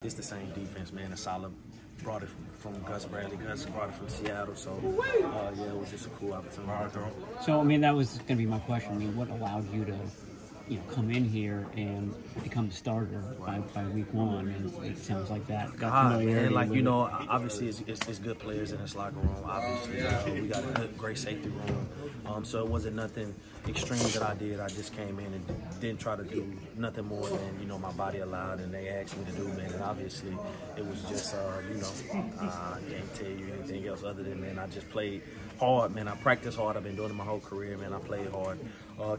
It's the same defense, man. Saleh brought it from Gus Bradley. Gus brought it from Seattle. So, yeah, it was just a cool opportunity. So, I mean, that was going to be my question. I mean, what allowed you to, come in here and become the starter by week one? And it sounds like that. Man, like, obviously it's good players in this locker room. Obviously, we got a great safety room. So it wasn't nothing extreme that I did. I just came in and didn't try to do nothing more than, my body allowed and they asked me to do, man. And obviously it was just, I can't tell you anything else other than, man, I just played hard, man. I practiced hard. I've been doing it my whole career, man. I played hard.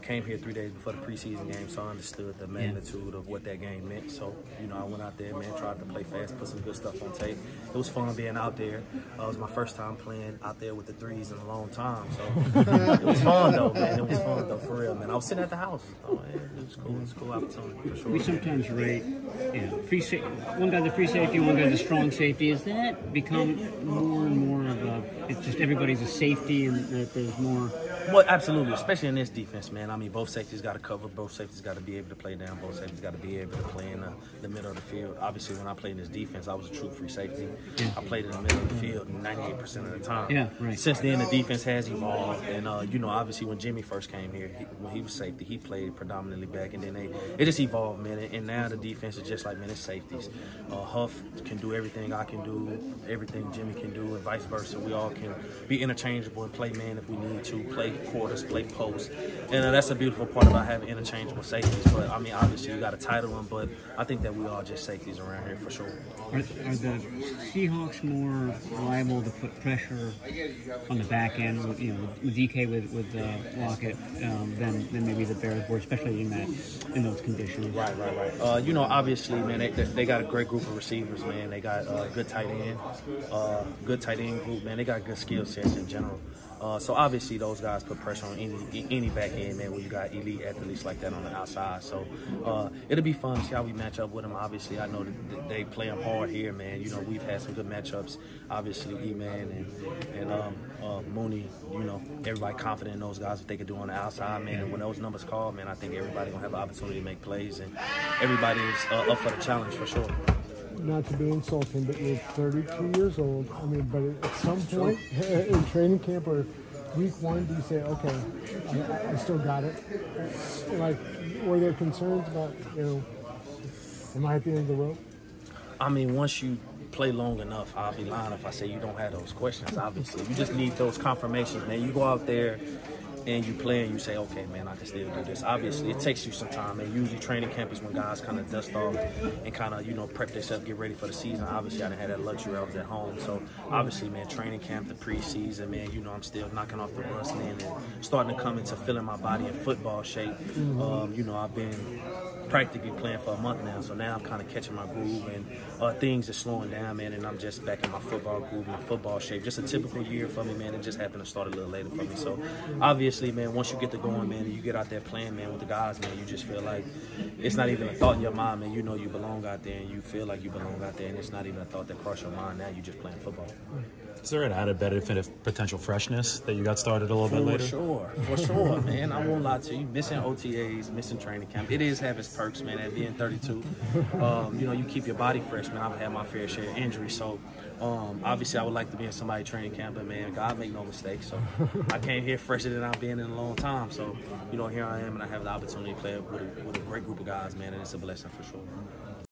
Came here 3 days before the preseason game, so I understood the magnitude of what that game meant. So, I went out there, man, tried to play fast, put some good stuff on tape. It was fun being out there. It was my first time playing out there with the threes in a long time. So it was fun, though, man. It was fun, though, for real, man. I was sitting at the house. So, man, it was cool. It was a cool opportunity, for sure. We sometimes rate, free safety. One guy's a free safety, one guy's a strong safety. Has that become more and more of a, it's just everybody's a safety and that there's more? Well, absolutely, especially in this defense, man. I mean, both safeties got to cover. Both safeties got to be able to play down. Both safeties got to be able to play in the middle of the field. Obviously, when I played in this defense, I was a true free safety. I played in the middle of the field 98% of the time. Yeah, right. Since then, the defense has evolved. And, obviously, when Jimmy first came here, when he was safety, he played predominantly back. And then it just evolved, man. And now the defense is just like, man, it's safeties. Huff can do everything I can do, everything Jimmy can do, and vice versa. We all can be interchangeable and play man if we need to, play quarters, play post, and that's a beautiful part about having interchangeable safeties. But I mean, obviously you got to title them, but I think that we are just safeties around here for sure. Are the Seahawks more liable to put pressure on the back end with DK with Lockett than maybe the Bears were, especially in those conditions? Right. Obviously, man, they got a great group of receivers, man. They got good tight end group, man. They got good skill sets in general. So obviously those guys put pressure on any back end, man, when you got elite athletes like that on the outside. So it'll be fun to see how we match up with them. Obviously, I know that they play them hard here, man. We've had some good matchups. Obviously, E-Man and Mooney, everybody confident in those guys, what they could do on the outside, man. And when those numbers call, man, I think everybody going to have an opportunity to make plays. And everybody is up for the challenge for sure. Not to be insulting, but you're 32 years old. I mean, but at some point in training camp or week one, do you say, okay, I still got it? Like, were there concerns about, am I at the end of the rope? I mean, once you play long enough, I'll be lying if I say you don't have those questions, obviously. You just need those confirmations, man. You go out there and you play and you say, okay, man, I can still do this. Obviously, it takes you some time, and usually training camp is when guys kind of dust off and kind of, prep themselves, get ready for the season. Obviously, I didn't have that luxury. I was at home. So, obviously, man, training camp, the preseason, man, I'm still knocking off the rust, man, and starting to come into feeling my body in football shape. I've been practically playing for a month now, so now I'm kind of catching my groove, and things are slowing down, man, and I'm just back in my football groove, my football shape. Just a typical year for me, man. It just happened to start a little later for me. So, obviously, man, once you get to going, man, and you get out there playing, man, with the guys, man, you just feel like it's not even a thought in your mind, man. You know you belong out there, and you feel like you belong out there, and it's not even a thought that crosses your mind. Now you just playing football. Is there an added benefit of potential freshness that you got started a little bit later? For sure, man. I won't lie to you. Missing OTAs, missing training camp, it is have its perks, man. At being 32, you keep your body fresh, man. I've had my fair share of injuries, so obviously I would like to be in somebody's training camp, but man, God make no mistakes. So I came here fresher than I've been in a long time. So here I am, and I have the opportunity to play with a great group of guys, man, and it's a blessing for sure.